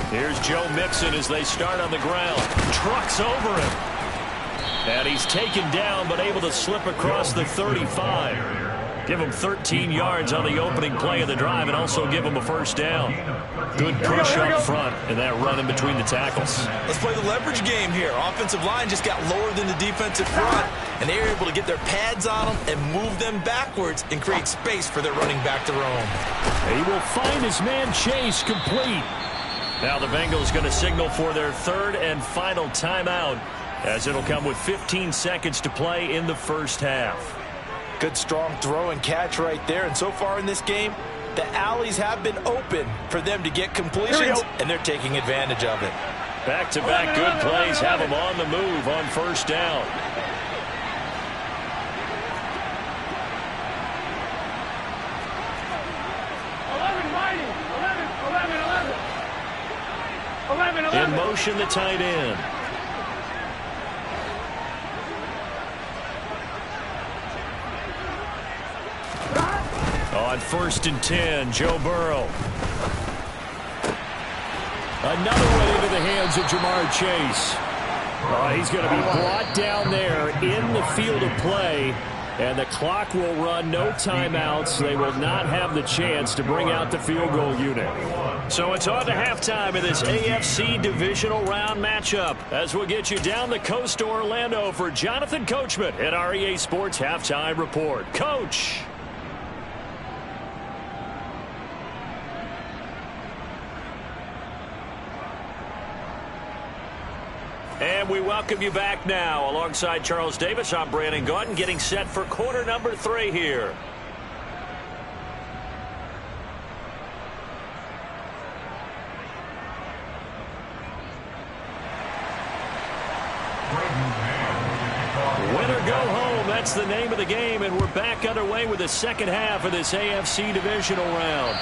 Here's Joe Mixon as they start on the ground. Trucks over him. And he's taken down but able to slip across the 35. Give him 13 yards on the opening play of the drive and also give him a first down. Good push up front and that run in between the tackles. Let's play the leverage game here. Offensive line just got lower than the defensive front, and they were able to get their pads on them and move them backwards and create space for their running back to roam. He will find his man Chase complete. Now the Bengals going to signal for their third and final timeout, as it'll come with 15 seconds to play in the first half. Good strong throw and catch right there, and so far in this game, the alleys have been open for them to get completions, and they're taking advantage of it. Back-to-back good plays have them on the move on first down. In motion, the tight end. On 1st and 10, Joe Burrow. Another one into the hands of Jamar Chase. He's going to be brought down there in the field of play, and the clock will run. No timeouts. They will not have the chance to bring out the field goal unit. So it's on to halftime in this AFC divisional round matchup, as we'll get you down the coast to Orlando for Jonathan Coachman at our EA Sports Halftime Report. Coach. And we welcome you back now. Alongside Charles Davis, I'm Brandon Gaudin, getting set for quarter number 3 here. Win or go home, that's the name of the game, and we're back underway with the second half of this AFC divisional round.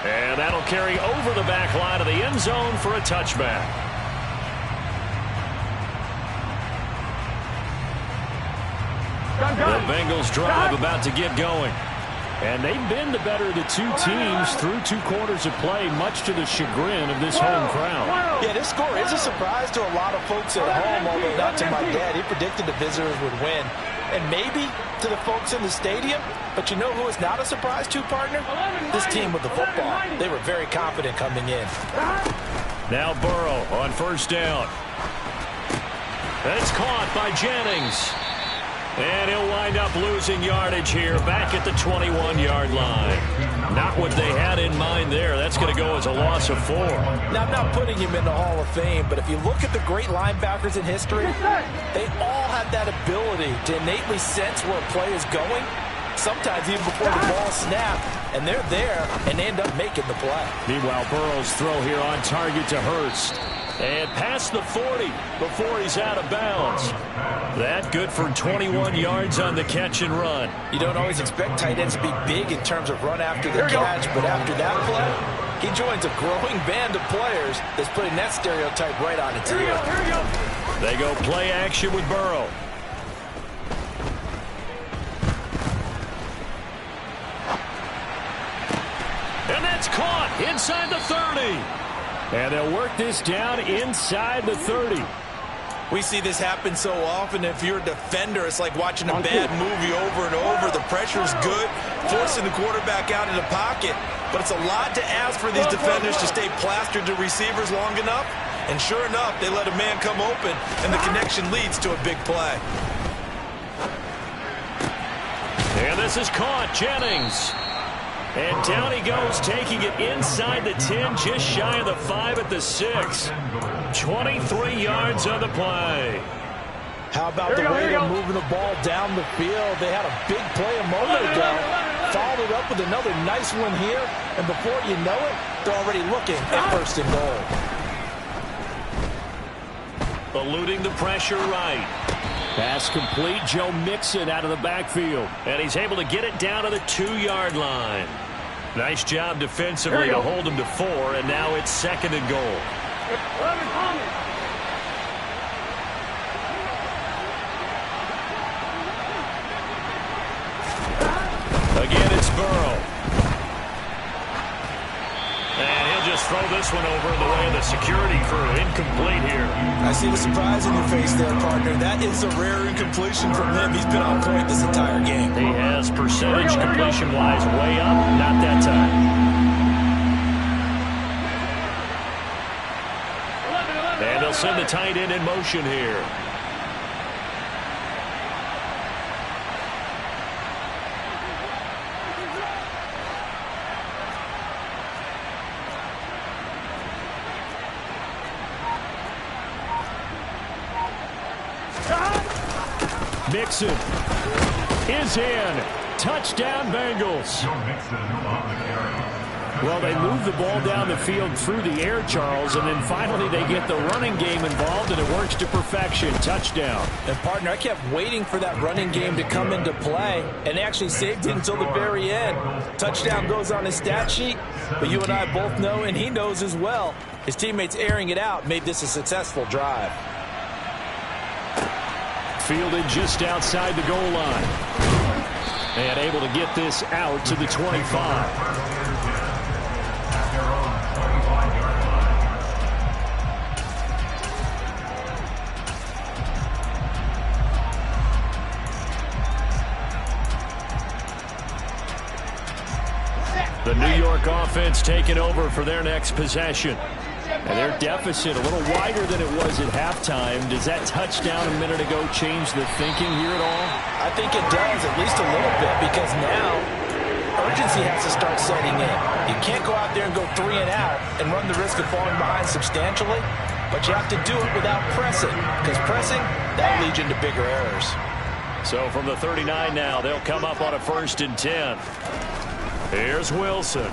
And that'll carry over the back line of the end zone for a touchback. The Bengals drive about to get going. And they've been the better of the two teams through 2 quarters of play, much to the chagrin of this home crowd. Yeah, this score is a surprise to a lot of folks at home, although not to my dad. He predicted the visitors would win. And maybe to the folks in the stadium. But you know who is not a surprise to, partner? This team with the football. They were very confident coming in. Now Burrow on first down. It's caught by Jennings. And he'll wind up losing yardage here back at the 21-yard line. Not what they had in mind there. That's going to go as a loss of 4. Now, I'm not putting him in the Hall of Fame, but if you look at the great linebackers in history, they all have that ability to innately sense where a play is going, sometimes even before the ball snapped, and they're there and they end up making the play. Meanwhile, Burrow's throw here on target to Hurst. And past the 40 before he's out of bounds. That good for 21 yards on the catch and run. You don't always expect tight ends to be big in terms of run after the catch, but after that play, he joins a growing band of players that's putting that stereotype right on its ear. They go play action with Burrow. And that's caught inside the 30. And they'll work this down inside the 30. We see this happen so often. If you're a defender, it's like watching a bad movie over and over. The pressure's good, forcing the quarterback out of the pocket. But it's a lot to ask for these defenders to stay plastered to receivers long enough. And sure enough, they let a man come open, and the connection leads to a big play. And this is caught. Jennings. And down he goes, taking it inside the 10, just shy of the 5 at the 6. 23 yards on the play. How about the way they're moving the ball down the field? They had a big play a moment ago. Followed it up with another nice one here. And before you know it, they're already looking at 1st and goal. Eluding the pressure right. Pass complete. Joe Mixon out of the backfield. And he's able to get it down to the 2-yard line. Nice job defensively to hold him to 4, and now it's 2nd and goal. Again, it's throw this one over in the way of the security crew. Incomplete here. I see the surprise in your face there, partner. That is a rare incompletion from him. He's been on point this entire game. He has percentage completion-wise way up. Not that time. And they'll send the tight end in motion here. Mixon is in. Touchdown, Bengals. Well, they move the ball down the field through the air, Charles, and then finally they get the running game involved, and it works to perfection. Touchdown. And, partner, I kept waiting for that running game to come into play, and they actually saved it until the very end. Touchdown goes on his stat sheet, but you and I both know, and he knows as well, his teammates airing it out made this a successful drive. Fielded just outside the goal line. And able to get this out to the 25. The New York offense taking over for their next possession. And their deficit a little wider than it was at halftime. Does that touchdown a minute ago change the thinking here at all? I think it does, at least a little bit, because now urgency has to start setting in. You can't go out there and go 3 and out and run the risk of falling behind substantially, but you have to do it without pressing, because pressing, that'll lead you into bigger errors. So from the 39 now, they'll come up on a 1st and 10. Here's Wilson.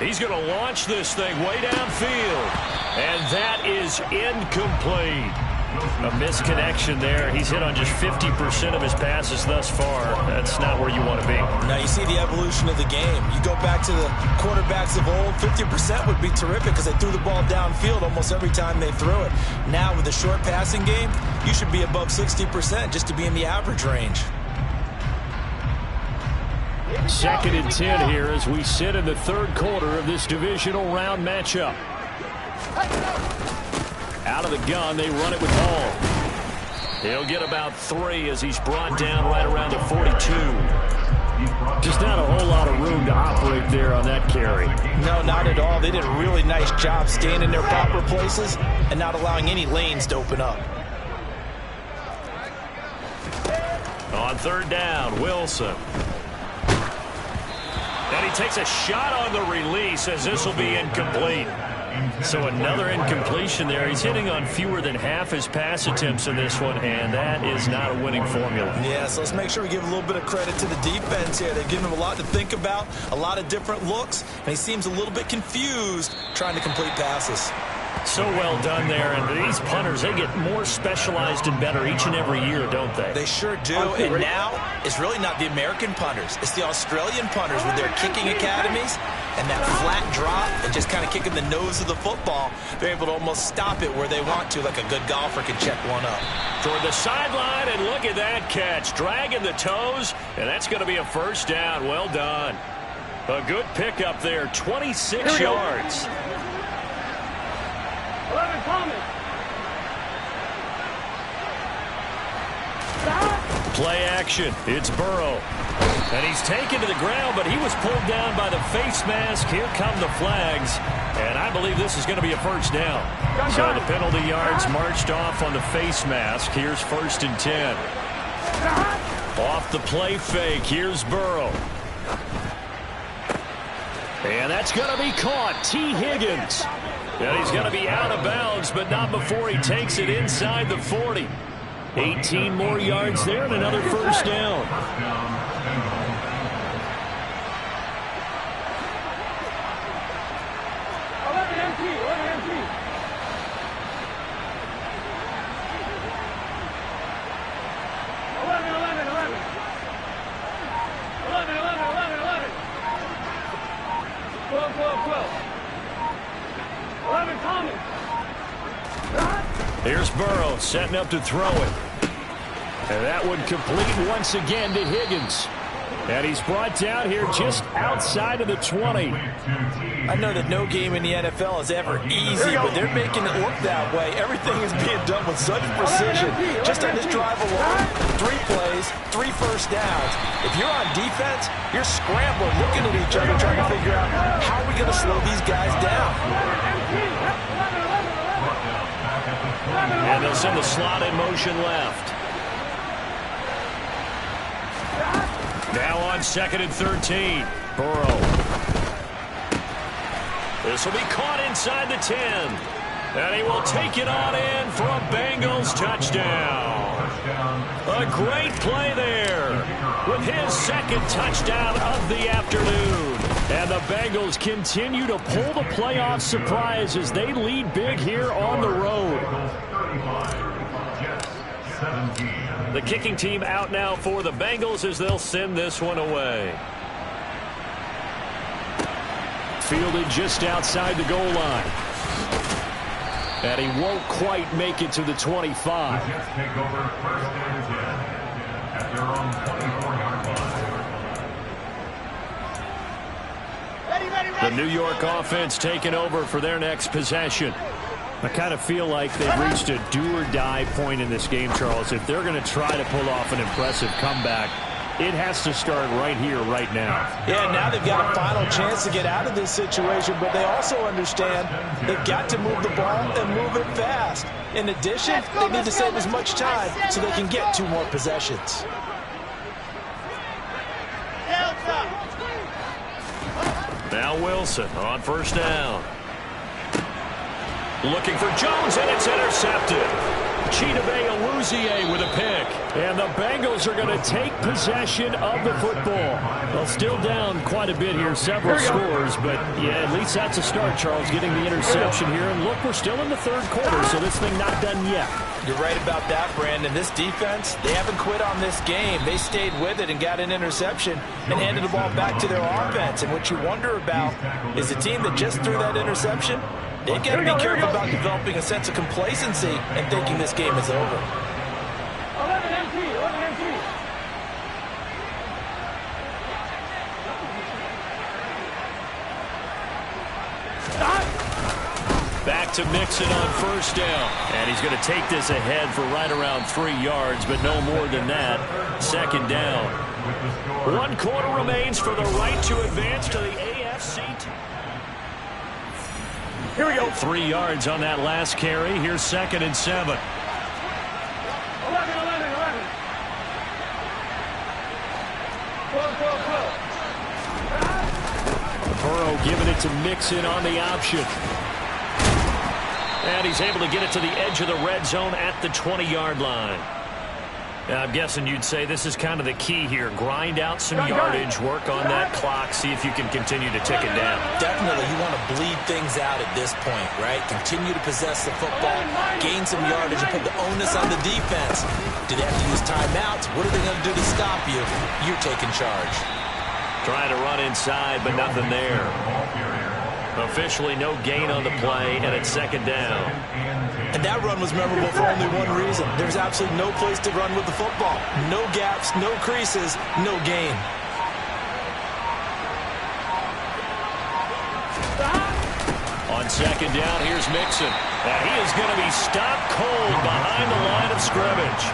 He's going to launch this thing way downfield. And that is incomplete. A misconnection there. He's hit on just 50% of his passes thus far. That's not where you want to be. Now you see the evolution of the game. You go back to the quarterbacks of old, 50% would be terrific because they threw the ball downfield almost every time they threw it. Now with the short passing game, you should be above 60% just to be in the average range. 2nd and 10 here as we sit in the 3rd quarter of this divisional round matchup. Out of the gun, they run it with Hall. He'll get about 3 as he's brought down right around the 42. Just not a whole lot of room to operate there on that carry. No, not at all. They did a really nice job staying in their proper places and not allowing any lanes to open up. On 3rd down, Wilson. And he takes a shot on the release as this will be incomplete. So another incompletion there. He's hitting on fewer than half his pass attempts in this one, and that is not a winning formula. Yeah, so let's make sure we give a little bit of credit to the defense here. They've given him a lot to think about, a lot of different looks, and he seems a little bit confused trying to complete passes. So well done there, and these punters, they get more specialized and better each and every year, don't they? They sure do, and now it's really not the American punters. It's the Australian punters with their kicking academies and that flat drop and just kind of kicking the nose of the football. They're able to almost stop it where they want to, like a good golfer can check one up. Toward the sideline, and look at that catch. Dragging the toes, and that's going to be a 1st down. Well done. A good pickup there, 26 yards. 11 coming. Play action. It's Burrow. And he's taken to the ground, but he was pulled down by the face mask. Here come the flags. And I believe this is going to be a 1st down. So the penalty yards marched off on the face mask. Here's 1st and 10. Off the play fake. Here's Burrow. And that's going to be caught. T. Higgins. And he's going to be out of bounds, but not before he takes it inside the 40. 18 more yards there and another 1st down. Here's Burrow setting up to throw it. And that one complete once again to Higgins. And he's brought down here just outside of the 20. I know that no game in the NFL is ever easy, but they're making it look that way. Everything is being done with such precision. Just on this drive alone, 3 plays, 3 first downs. If you're on defense, you're scrambling, looking at each other, trying to figure out how are we going to slow these guys down. And they'll send the slot in motion left. Now on 2nd and 13. Burrow. This will be caught inside the 10. And he will take it on in for a Bengals touchdown. A great play there with his 2nd touchdown of the afternoon. And the Bengals continue to pull the playoff surprise as they lead big here on the road. The kicking team out now for the Bengals as they'll send this one away. Fielded just outside the goal line. And he won't quite make it to the 25. Take over 1st and 10 at their own 24-yard line. The New York offense taking over for their next possession. I kind of feel like they've reached a do-or-die point in this game, Charles. If they're going to try to pull off an impressive comeback, it has to start right here, right now. Yeah, now they've got a final chance to get out of this situation, but they also understand they've got to move the ball and move it fast. In addition, they need to save as much time so they can get 2 more possessions. Now Wilson on 1st down. Looking for Jones, and it's intercepted. Chidobe Awuzie with a pick. And the Bengals are going to take possession of the football. Well, still down quite a bit here, several scores, but yeah, at least that's a start, Charles, getting the interception here. And look, we're still in the 3rd quarter, so this thing not done yet. You're right about that, Brandon. This defense, they haven't quit on this game. They stayed with it and got an interception and handed the ball back to their offense. And what you wonder about is the team that just threw that interception, they've got to be careful about developing a sense of complacency and thinking this game is over. Back to Mixon on 1st down. And he's going to take this ahead for right around 3 yards, but no more than that. 2nd down. 1 quarter remains for the right to advance to the AFC. Here we go. 3 yards on that last carry. Here's 2nd and 7. 11. Burrow giving it to Mixon on the option. And he's able to get it to the edge of the red zone at the 20-yard line. Now, I'm guessing you'd say this is kind of the key here. Grind out some yardage, work on that clock, see if you can continue to tick it down. Definitely, you want to bleed things out at this point, right? Continue to possess the football, gain some yardage, and put the onus on the defense. Do they have to use timeouts? What are they going to do to stop you? You're taking charge. Trying to run inside, but nothing there. Officially no gain on the play, and it's 2nd down. And that run was memorable for only one reason. There's absolutely no place to run with the football. No gaps, no creases, no gain. On 2nd down, here's Mixon. And he is going to be stopped cold behind the line of scrimmage.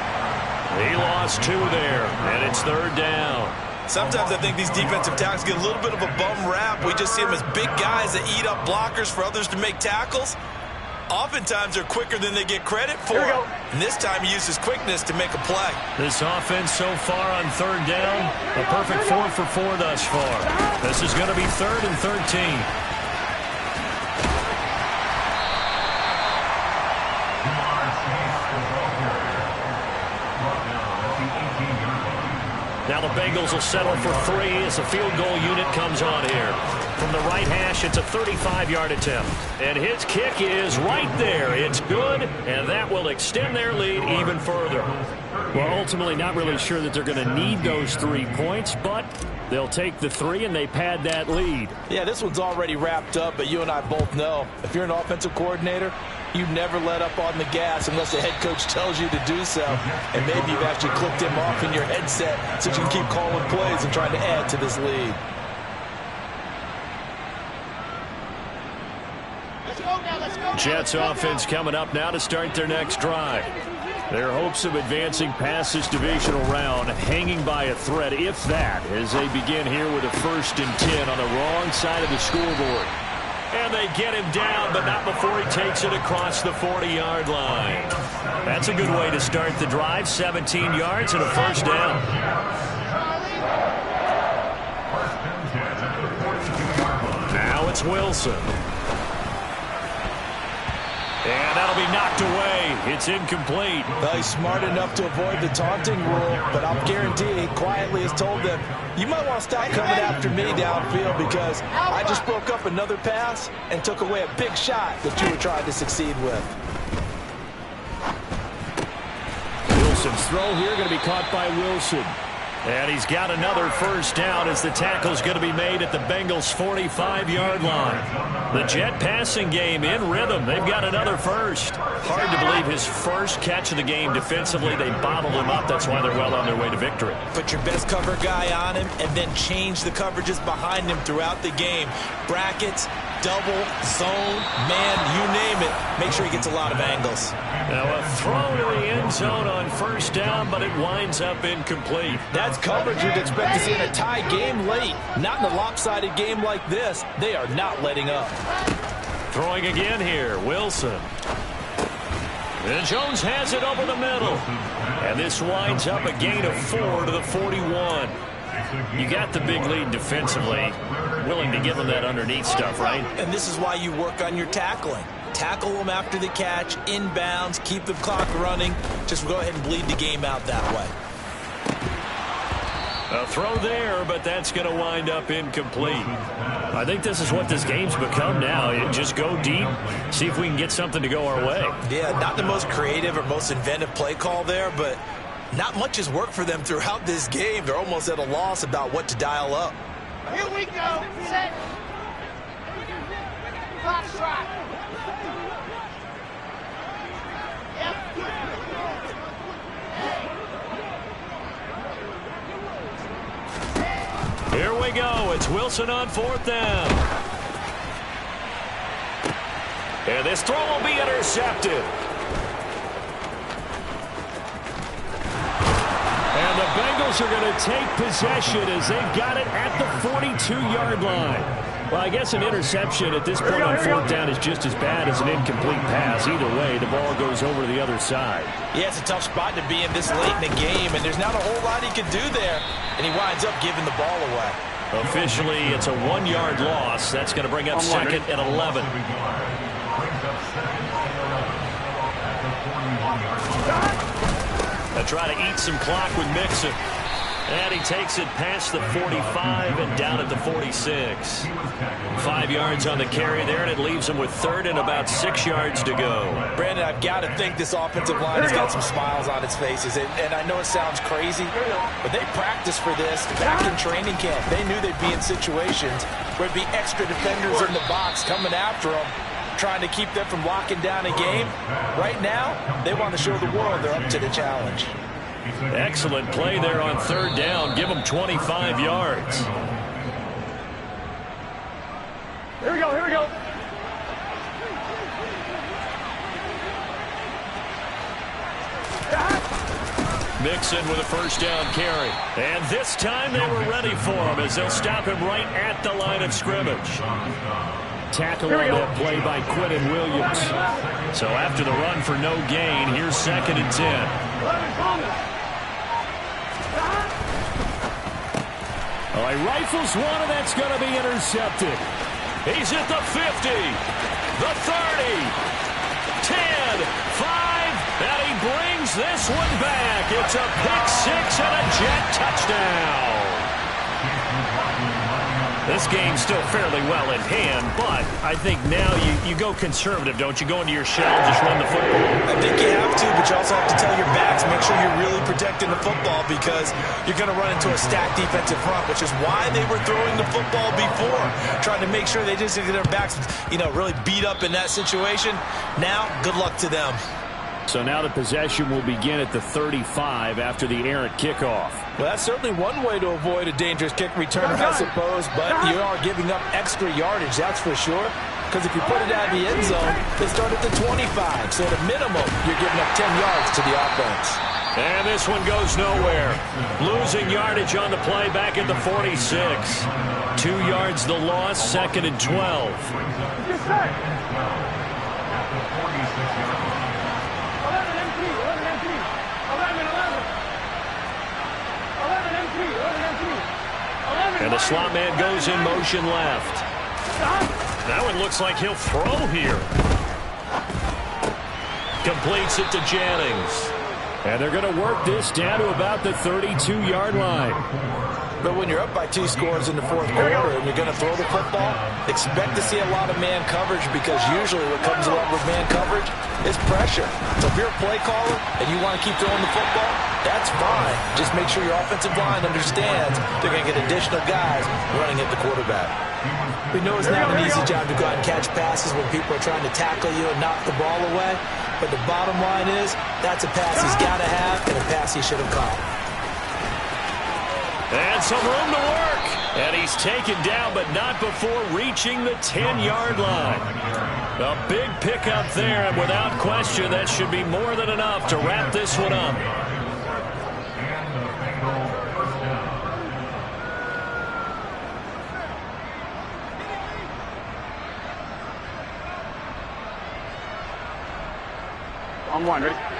He lost 2 there, and it's 3rd down. Sometimes I think these defensive tackles get a little bit of a bum rap. We just see them as big guys that eat up blockers for others to make tackles. Oftentimes they're quicker than they get credit for. And this time he used his quickness to make a play. This offense so far on 3rd down, a perfect 4 for 4 thus far. This is going to be 3rd and 13. Now the Bengals will settle for 3 as the field goal unit comes on here. From the right hash, it's a 35-yard attempt. And his kick is right there. It's good, and that will extend their lead even further. Well, ultimately not really sure that they're going to need those 3 points, but they'll take the 3 and they pad that lead. Yeah, this one's already wrapped up, but you and I both know if you're an offensive coordinator, You never let up on the gas unless the head coach tells you to do so. And maybe you've actually clicked him off in your headset so you can keep calling plays and trying to add to this lead. Jets offense coming up now to start their next drive. Their hopes of advancing past this divisional round hanging by a thread, if that, as they begin here with a 1st and 10 on the wrong side of the scoreboard. And they get him down, but not before he takes it across the 40-yard line. That's a good way to start the drive. 17 yards and a 1st down. Now it's Wilson. And that'll be knocked away. It's incomplete. Well, he's smart enough to avoid the taunting rule, but I'll guarantee he quietly has told them, you might want to stop coming after me downfield because I just broke up another pass and took away a big shot that you were trying to succeed with. Wilson's throw here going to be caught by Wilson. And he's got another 1st down as the tackle's going to be made at the Bengals' 45-yard line. The Jet passing game in rhythm. They've got another 1st. Hard to believe his 1st catch of the game defensively. They bottled him up. That's why they're well on their way to victory. Put your best cover guy on him and then change the coverages behind him throughout the game. Brackets, double, zone, man, you name it. Make sure he gets a lot of angles. Now a throw to the end zone on 1st down, but it winds up incomplete. That's coverage you'd expect to see in a tie game late. Not in a lopsided game like this. They are not letting up. Throwing again here, Wilson. And Jones has it over the middle. And this winds up a gain of 4 to the 41. You got the big lead defensively. Willing to give them that underneath stuff, right? And this is why you work on your tackling. Tackle them after the catch, inbounds, keep the clock running. Just go ahead and bleed the game out that way. A throw there, but that's going to wind up incomplete. I think this is what this game's become now. You just go deep, see if we can get something to go our way. Yeah, not the most creative or most inventive play call there, but not much has worked for them throughout this game. They're almost at a loss about what to dial up. Here we go. Set. Clock strike. Here we go. It's Wilson on 4th down. And this throw will be intercepted. And the Bengals are going to take possession as they've got it at the 42-yard line. Well, I guess an interception at this point on 4th down is just as bad as an incomplete pass. Either way, the ball goes over to the other side. Yeah, it's a tough spot to be in this late in the game, and there's not a whole lot he can do there, and he winds up giving the ball away. Officially, it's a 1-yard loss. That's going to bring up 2nd and 11. They'll try to eat some clock with Mixon. And he takes it past the 45 and down at the 46. 5 yards on the carry there, and it leaves him with 3rd and about 6 yards to go. Brandon, I've got to think this offensive line has got some smiles on its faces. And I know it sounds crazy, but they practiced for this back in training camp. They knew they'd be in situations where it'd be extra defenders in the box coming after them, trying to keep them from locking down a game. Right now, they want to show the world they're up to the challenge. Excellent play there on 3rd down. Give them 25 yards. Here we go. Here we go. Mixon with a 1st down carry. And this time they were ready for him as they'll stop him right at the line of scrimmage. Tackle on that play by Quinnen Williams. So after the run for no gain, here's 2nd and 10. Oh, he rifles one, and that's going to be intercepted. He's at the 50, the 30, 10, 5, and he brings this one back. It's a pick 6 and a Jet touchdown. This game's still fairly well in hand, but I think now you go conservative, don't you? Go into your shell, just run the football. I think you have to, but you also have to tell your backs, make sure you're really protecting the football because you're going to run into a stacked defensive front, which is why they were throwing the football before, trying to make sure they just get their backs, really beat up in that situation. Now, good luck to them. So now the possession will begin at the 35 after the errant kickoff. Well, that's certainly one way to avoid a dangerous kick return, I suppose, but you are giving up extra yardage, that's for sure. Because if you put it out of the end zone, they start at the 25. So at a minimum, you're giving up 10 yards to the offense. And this one goes nowhere. Losing yardage on the play back at the 46. 2 yards the loss, 2nd and 12. And the slot man goes in motion left. That one looks like he'll throw here. Completes it to Jennings. And they're going to work this down to about the 32-yard line. But when you're up by 2 scores in the fourth quarter and you're going to throw the football, expect to see a lot of man coverage because usually what comes along with man coverage is pressure. So if you're a play caller and you want to keep throwing the football, that's fine. Just make sure your offensive line understands they're going to get additional guys running at the quarterback. We know it's not an easy job to go out and catch passes when people are trying to tackle you and knock the ball away. But the bottom line is that's a pass he's got to have and a pass he should have caught. And some room to work. And he's taken down, but not before reaching the 10-yard line. A big pickup there, and without question, that should be more than enough to wrap this one up. On one, ready?